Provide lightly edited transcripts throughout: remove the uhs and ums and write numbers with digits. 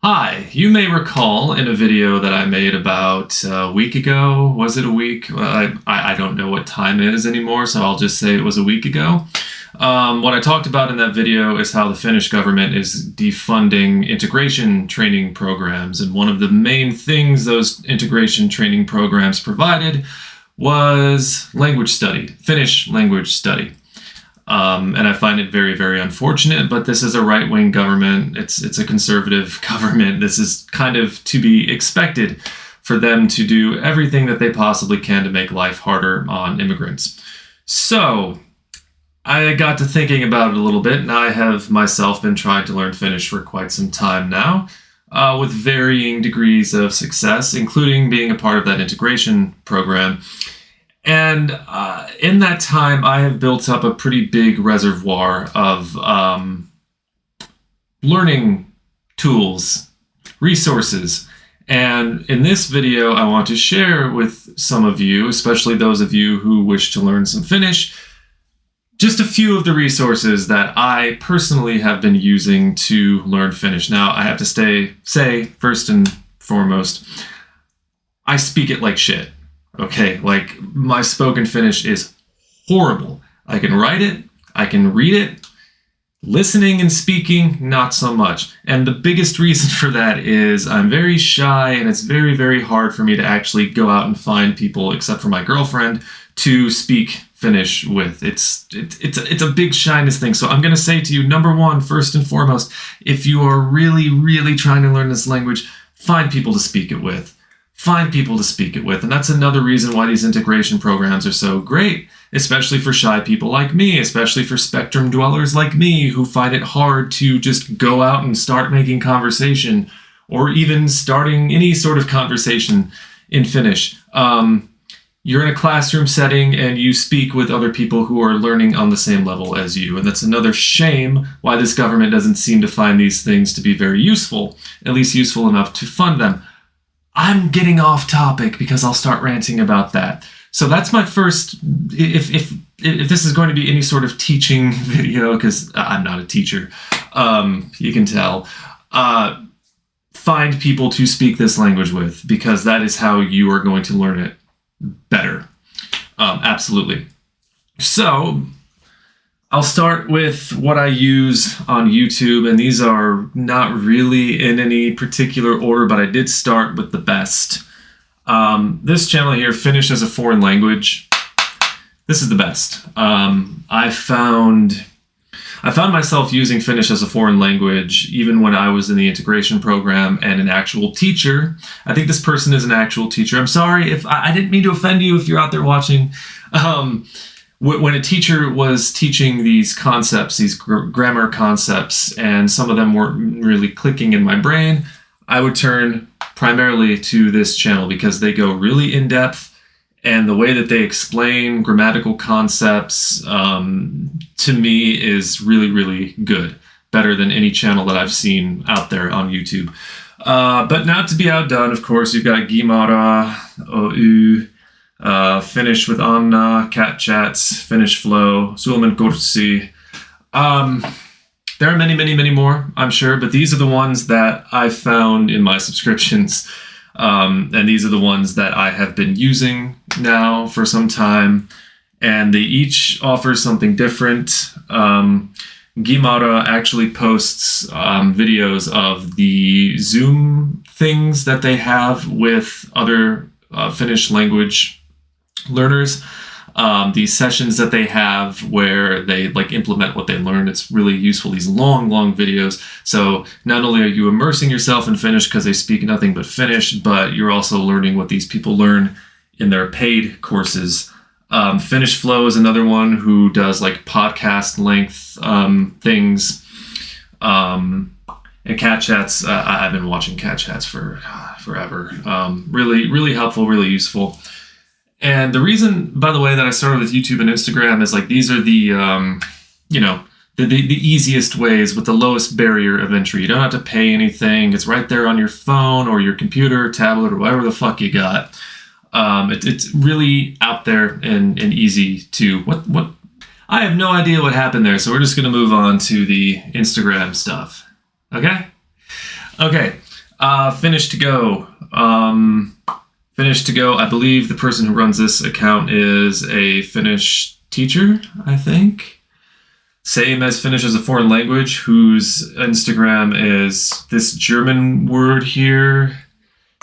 Hi, you may recall in a video that I made about a week ago. Was it a week? I don't know what time it is anymore, so I'll just say it was a week ago. What I talked about in that video is how the Finnish government is defunding integration training programs, and one of the main things those integration training programs provided was language study, Finnish language study. And I find it very, very unfortunate, but this is a right-wing government. It's a conservative government. This is kind of to be expected for them to do everything that they possibly can to make life harder on immigrants. So I got to thinking about it a little bit, and I have myself been trying to learn Finnish for quite some time now, with varying degrees of success, including being a part of that integration program. And in that time, I have built up a pretty big reservoir of learning tools, resources. And in this video, I want to share with some of you, especially those of you who wish to learn some Finnish, just a few of the resources that I personally have been using to learn Finnish. Now, I have to say, first and foremost, I speak it like shit. Okay, like my spoken Finnish is horrible. I can write it, I can read it. Listening and speaking, not so much. And the biggest reason for that is I'm very shy, and it's very, very hard for me to actually go out and find people, except for my girlfriend, to speak Finnish with. It's a big shyness thing. So I'm going to say to you, number one, first and foremost, if you are really, really trying to learn this language, find people to speak it with. Find people to speak it with. And that's another reason why these integration programs are so great, especially for shy people like me, especially for spectrum dwellers like me who find it hard to just go out and start making conversation or even starting any sort of conversation in Finnish. You're in a classroom setting and you speak with other people who are learning on the same level as you. And that's another shame why this government doesn't seem to find these things to be very useful, at least useful enough to fund them. I'm getting off topic because I'll start ranting about that. So that's my first, if this is going to be any sort of teaching video, because I'm not a teacher, you can tell, find people to speak this language with, because that is how you are going to learn it better. Absolutely. So I'll start with what I use on YouTube, and these are not really in any particular order, but I did start with the best. This channel here, Finnish as a Foreign Language, this is the best. I found myself using Finnish as a foreign language even when I was in the integration program and an actual teacher. I think this person is an actual teacher. I'm sorry if I didn't mean to offend you if you're out there watching. When a teacher was teaching these concepts, these grammar concepts, and some of them weren't really clicking in my brain, I would turn primarily to this channel because they go really in depth, and the way that they explain grammatical concepts to me is really, really good. Better than any channel that I've seen out there on YouTube. But not to be outdone, of course, you've got Gimara, OU, Finnish with Anna, Cat Chats, Finnish Flow, Suomen Kurssi. There are many, many, many more, I'm sure, but these are the ones that I found in my subscriptions. And these are the ones that I have been using now for some time, and they each offer something different. Gimara actually posts videos of the Zoom things that they have with other Finnish language learners, these sessions that they have where they like implement what they learn. It's really useful, these long videos. So not only are you immersing yourself in Finnish because they speak nothing but Finnish, but you're also learning what these people learn in their paid courses. Finnish Flow is another one who does like podcast length things. And Cat Chats, I've been watching Cat Chats for forever. Really, really helpful, really useful. And the reason, by the way, that I started with YouTube and Instagram is like these are the, the easiest ways with the lowest barrier of entry. You don't have to pay anything. It's right there on your phone or your computer, tablet, or whatever the fuck you got. It's really out there and easy to what. I have no idea what happened there, so we're just gonna move on to the Instagram stuff. Okay. Finnish to go. Finnish to go. I believe the person who runs this account is a Finnish teacher, I think. Same as Finnish as a foreign language, whose Instagram is this German word here.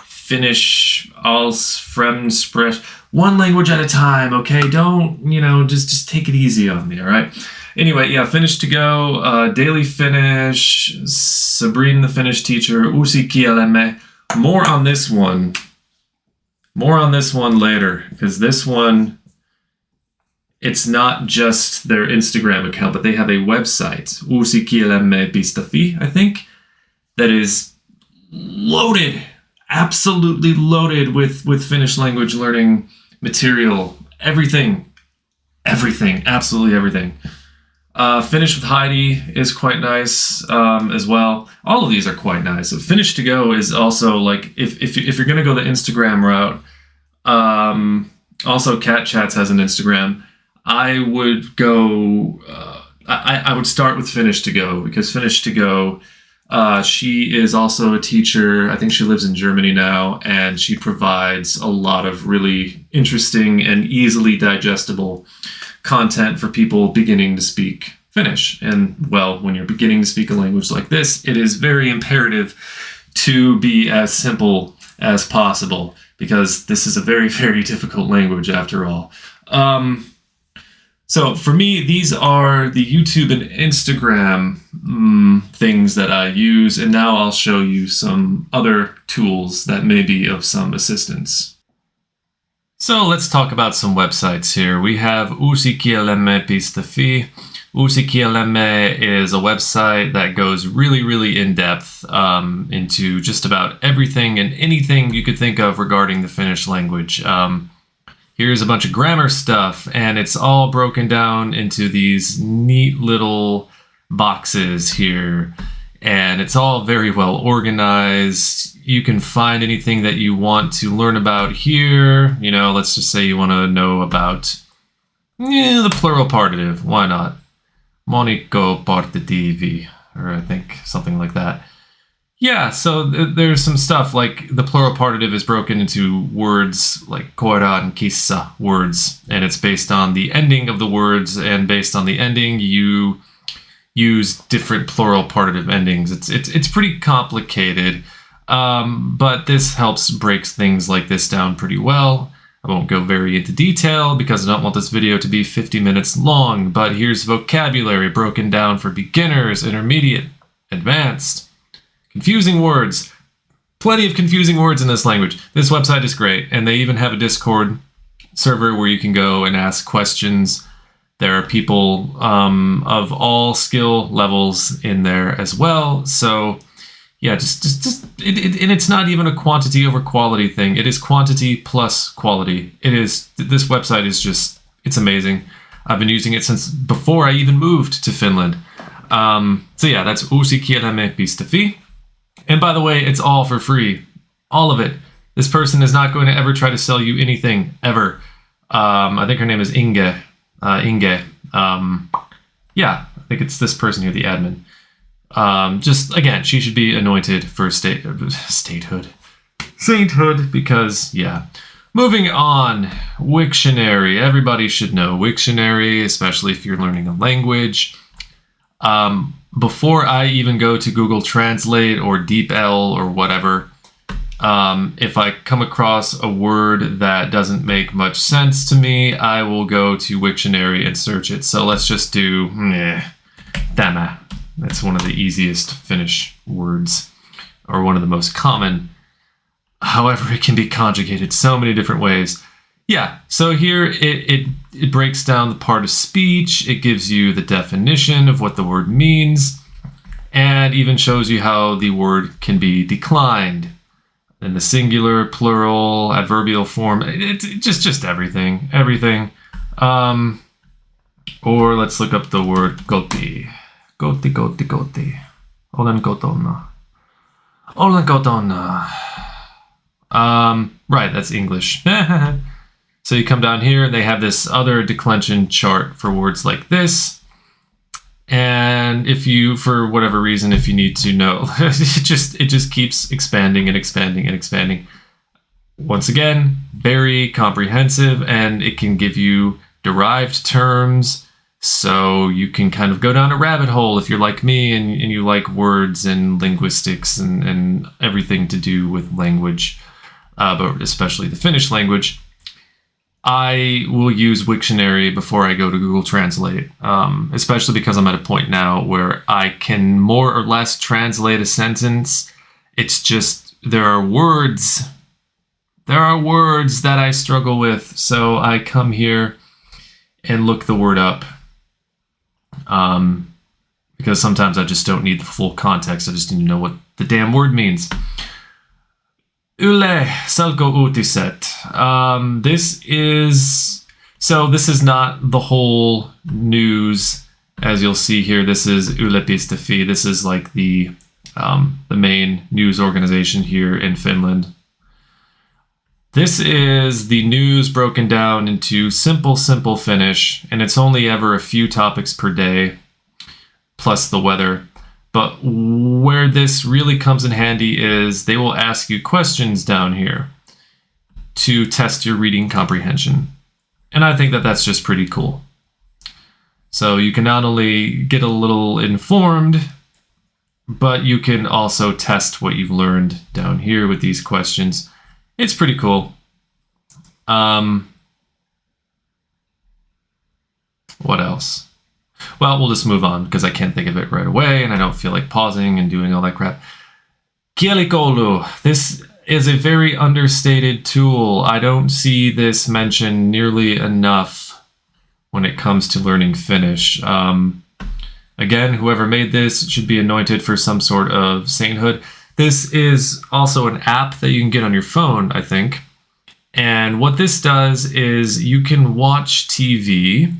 Finnish als Fremdsprech. One language at a time, okay? Don't, just take it easy on me, all right? Anyway, yeah, Finnish to go, Daily Finnish, Sabrine the Finnish teacher, Uusi kielemme. More on this one later, because this one, it's not just their Instagram account, but they have a website, uusikielemme.fi, I think, that is loaded, absolutely loaded with Finnish language learning material. Everything, absolutely everything. Finnish with Heidi is quite nice as well. All of these are quite nice. So Finnish to go is also like, if you're going to go the Instagram route, also Cat Chats has an Instagram. I would go, I would start with Finnish to go, because Finnish to go, she is also a teacher. I think she lives in Germany now, and she provides a lot of really interesting and easily digestible content for people beginning to speak Finnish. And well, when you're beginning to speak a language like this, it is very imperative to be as simple as possible, because this is a very, very difficult language after all. So for me, these are the YouTube and Instagram things that I use, and now I'll show you some other tools that may be of some assistance. So let's talk about some websites here. We have uusikielemme.fi. Uusikielemme is a website that goes really, really in-depth into just about everything and anything you could think of regarding the Finnish language. Here's a bunch of grammar stuff, and it's all broken down into these neat little boxes here. And it's all very well organized. You can find anything that you want to learn about here. Let's just say you want to know about the plural partitive. Why not? Monico partitivi, or I think something like that. Yeah, so there's some stuff like the plural partitive is broken into words like koira and kissa words, and it's based on the ending of the words, and based on the ending you use different plural partitive endings. It's pretty complicated, but this helps break things like this down pretty well. I won't go very into detail because I don't want this video to be 50 minutes long, but here's vocabulary broken down for beginners, intermediate, advanced. Confusing words. Plenty of confusing words in this language. This website is great, and they even have a Discord server where you can go and ask questions. There are people of all skill levels in there as well. So yeah, and it's not even a quantity over quality thing. It is quantity plus quality. This website is it's amazing. I've been using it since before I even moved to Finland. So yeah, that's uusikielemme.fi. And by the way, it's all for free. All of it. This person is not going to ever try to sell you anything, ever. I think her name is Inge. Yeah, I think it's this person here, the admin. Again, she should be anointed for sainthood, because, yeah. Moving on, Wiktionary. Everybody should know Wiktionary, especially if you're learning a language. Before I even go to Google Translate or DeepL or whatever, if I come across a word that doesn't make much sense to me, I will go to Wiktionary and search it. So let's just do tämä. That's one of the easiest Finnish words, or one of the most common. However, it can be conjugated so many different ways. Yeah, so here it breaks down the part of speech. It gives you the definition of what the word means, and even shows you how the word can be declined in the singular, plural, adverbial form. It's just everything. Or let's look up the word koti. Koti. Olen kotona. Right, that's English. So you come down here, and they have this other declension chart for words like this. And if you, for whatever reason, if you need to know, it just keeps expanding and expanding and expanding. Once again, very comprehensive, and it can give you derived terms, so you can kind of go down a rabbit hole if you're like me and you like words and linguistics and everything to do with language, but especially the Finnish language. I will use Wiktionary before I go to Google Translate, especially because I'm at a point now where I can more or less translate a sentence. It's just there are words that I struggle with, so I come here and look the word up, because sometimes I just don't need the full context. I just need to know what the damn word means. Yle Selko-uutiset. This is not the whole news, as you'll see here. This is Yle.fi. This is like the main news organization here in Finland. This is the news broken down into simple Finnish, and it's only ever a few topics per day, plus the weather. But where this really comes in handy is they will ask you questions down here to test your reading comprehension. And I think that that's just pretty cool. So you can not only get a little informed, but you can also test what you've learned down here with these questions. It's pretty cool. What else? Well, we'll just move on because I can't think of it right away and I don't feel like pausing and doing all that crap. Kielikoulu. This is a very understated tool. I don't see this mentioned nearly enough when it comes to learning Finnish. Again, whoever made this should be anointed for some sort of sainthood. This is also an app that you can get on your phone, I think. And what this does is you can watch TV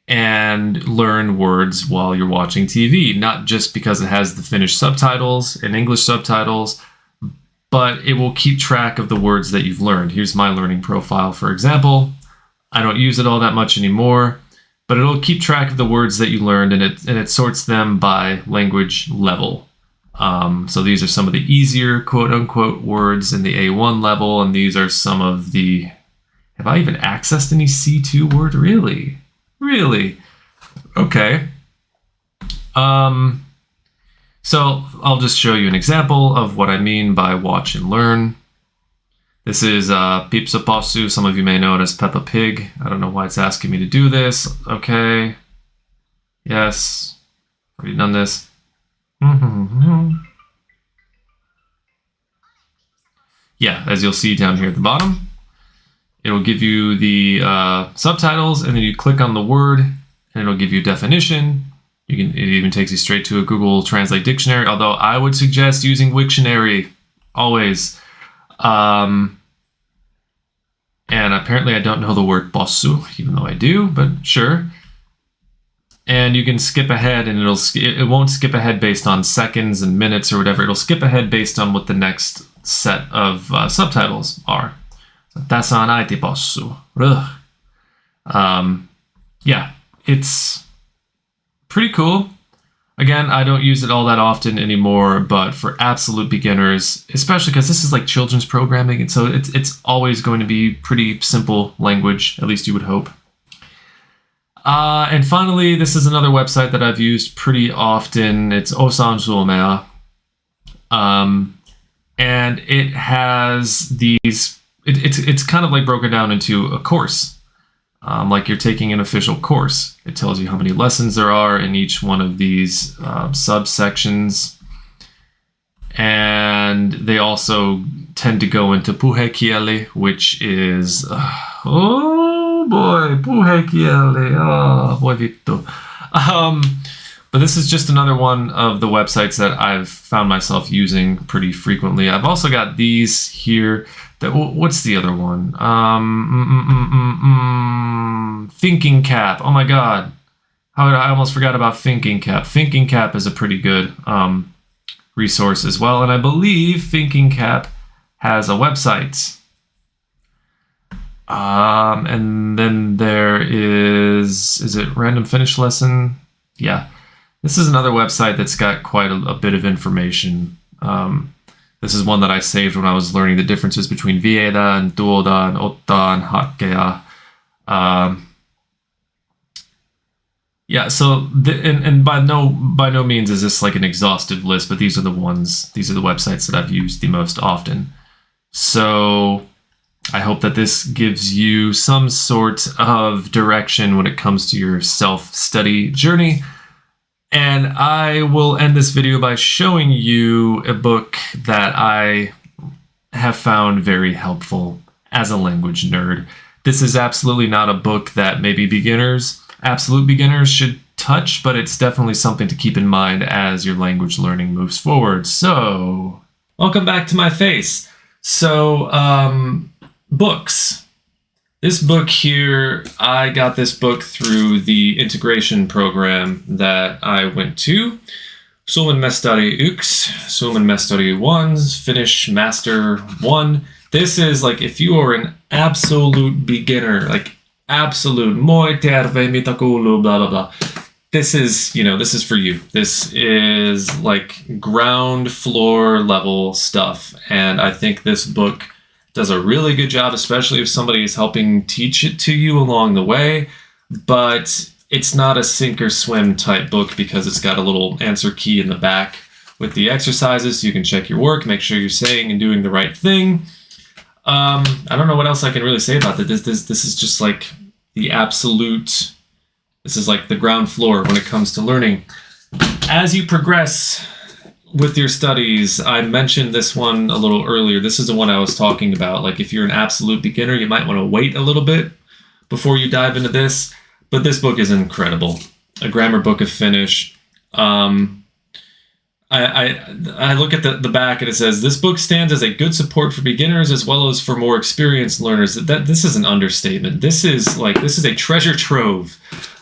and learn words while you're watching TV, not just because it has the Finnish subtitles and English subtitles, but it will keep track of the words that you've learned. Here's my learning profile, for example. I don't use it all that much anymore, but it'll keep track of the words that you learned, and it sorts them by language level. So these are some of the easier quote-unquote words in the A1 level, and these are some of the... Have I even accessed any C2 word? Really? Okay. So I'll just show you an example of what I mean by watch and learn. This is Pipsa Possu. Some of you may know it as Peppa Pig. I don't know why it's asking me to do this. Okay. Yes. Already done this. Yeah, as you'll see down here at the bottom, it'll give you the subtitles, and then you click on the word, and it'll give you a definition. It even takes you straight to a Google Translate dictionary, although I would suggest using Wiktionary always. And apparently I don't know the word possu, even though I do, but sure. And you can skip ahead, and it won't skip ahead based on seconds and minutes or whatever. It'll skip ahead based on what the next set of subtitles are. So, tässä on äiti possu. Yeah, it's pretty cool. Again, I don't use it all that often anymore, but for absolute beginners, especially because this is like children's programming, and so it's always going to be pretty simple language, at least you would hope. And finally, this is another website that I've used pretty often. It's Osan. And it has these, it's kind of like broken down into a course. Like you're taking an official course. It tells you how many lessons there are in each one of these subsections. And they also tend to go into puhekieli, which is, oh boy, puhekieli, oh boy vittu. But this is just another one of the websites that I've found myself using pretty frequently. I've also got these here. What's the other one? Thinking Cap. Oh my god. I almost forgot about Thinking Cap. Thinking Cap is a pretty good resource as well. And I believe Thinking Cap has a website. And then there is it Random Finnish Lesson? Yeah. This is another website that's got quite a bit of information. This is one that I saved when I was learning the differences between viedä and tuoda and ottaa and hakea. Yeah, so and by no means is this like an exhaustive list, but these are the websites that I've used the most often. So I hope that this gives you some sort of direction when it comes to your self-study journey. And I will end this video by showing you a book that I have found very helpful as a language nerd. This is absolutely not a book that maybe absolute beginners should touch, but it's definitely something to keep in mind as your language learning moves forward. So, welcome back to my face. So, books. This book here, I got this book through the integration program that I went to. Suomen Mestari 1, Suomen Mestari 1, Finnish Master 1. This is like if you are an absolute beginner, like absolute, moi terve, mitä kuuluu, blah, blah, blah. This is for you. This is like ground floor level stuff. And I think this book does a really good job, especially if somebody is helping teach it to you along the way. But it's not a sink or swim type book because it's got a little answer key in the back with the exercises so you can check your work, make sure you're saying and doing the right thing. I don't know what else I can really say about that. This is just like the absolute, this is like the ground floor when it comes to learning. As you progress with your studies, I mentioned this one a little earlier. This is the one I was talking about. Like if you're an absolute beginner, you might want to wait a little bit before you dive into this. But this book is incredible. A grammar book of Finnish. I look at the back and it says, this book stands as a good support for beginners as well as for more experienced learners. This is an understatement. This is a treasure trove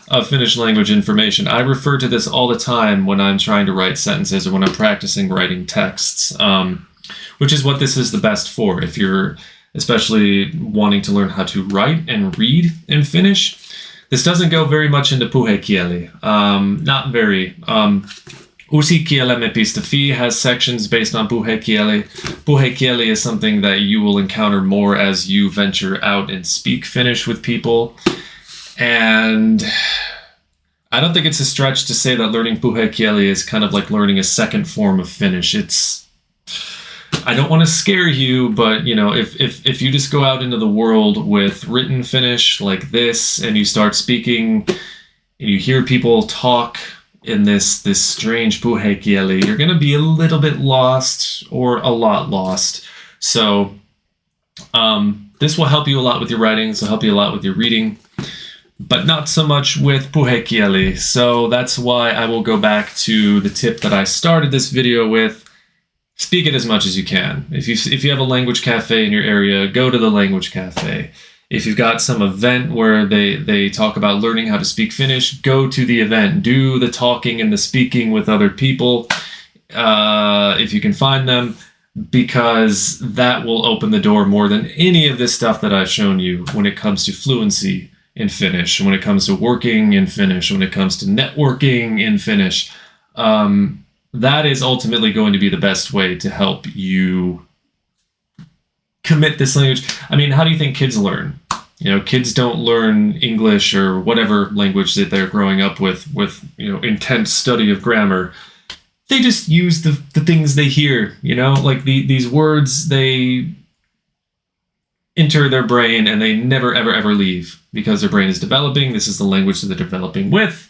of Finnish language information. I refer to this all the time when I'm trying to write sentences or when I'm practicing writing texts, which is what this is the best for. If you're especially wanting to learn how to write and read in Finnish, this doesn't go very much into puhekieli. Not very. Usikielemme.fi has sections based on puhekieli. Puhekieli is something that you will encounter more as you venture out and speak Finnish with people. And I don't think it's a stretch to say that learning puhekieli is kind of like learning a second form of Finnish. I don't want to scare you, but if you just go out into the world with written Finnish like this and you start speaking and you hear people talk in this strange puhekieli, you're going to be a little bit lost or a lot lost. So this will help you a lot with your writing. This will help you a lot with your reading, but not so much with puhekieli. So that's why I will go back to the tip that I started this video with. Speak it as much as you can. If you have a language cafe in your area, go to the language cafe. If you've got some event where they talk about learning how to speak Finnish, go to the event. Do the talking and the speaking with other people if you can find them, because that will open the door more than any of this stuff that I've shown you when it comes to fluency in Finnish, when it comes to working in Finnish, when it comes to networking in Finnish. That is ultimately going to be the best way to help you commit this language. I mean, how do you think kids learn? Kids don't learn English or whatever language that they're growing up with intense study of grammar. They just use the things they hear, like these words, they enter their brain and they never, ever, ever leave because their brain is developing. This is the language that they're developing with.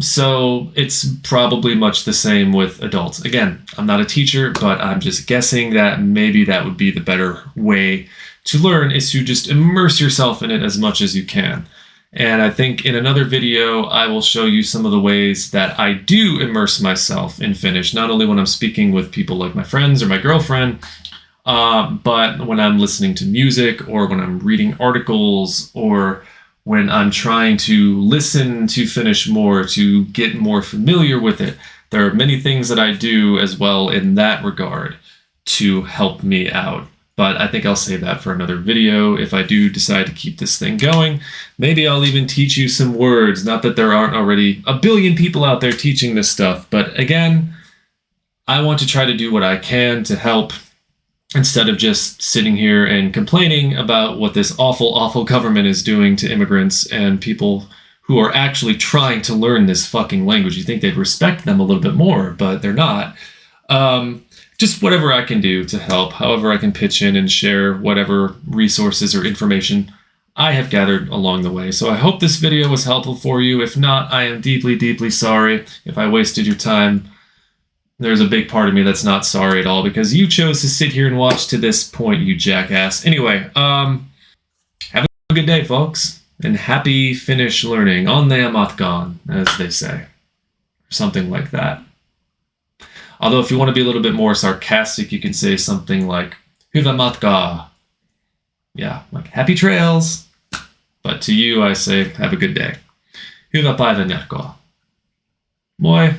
So it's probably much the same with adults. Again, I'm not a teacher, but I'm just guessing that maybe that would be the better way to learn, is to just immerse yourself in it as much as you can. And I think in another video, I will show you some of the ways that I do immerse myself in Finnish, not only when I'm speaking with people like my friends or my girlfriend, but when I'm listening to music or when I'm reading articles or when I'm trying to listen to Finnish more, to get more familiar with it. There are many things that I do as well in that regard to help me out. But I think I'll save that for another video if I do decide to keep this thing going. Maybe I'll even teach you some words. Not that there aren't already a billion people out there teaching this stuff. But again, I want to try to do what I can to help instead of just sitting here and complaining about what this awful, awful government is doing to immigrants and people who are actually trying to learn this fucking language. You think they'd respect them a little bit more, but they're not. Just whatever I can do to help, however I can pitch in and share whatever resources or information I have gathered along the way. So I hope this video was helpful for you. If not, I am deeply, deeply sorry if I wasted your time. There's a big part of me that's not sorry at all because you chose to sit here and watch to this point, you jackass. Anyway, have a good day, folks, and happy Finnish learning. Onnea matkaan, as they say. Something like that. Although if you want to be a little bit more sarcastic, you can say something like, hyvää matkaa. Yeah, like happy trails. But to you, I say, have a good day. Hyvää päivän jatkoa. Moi.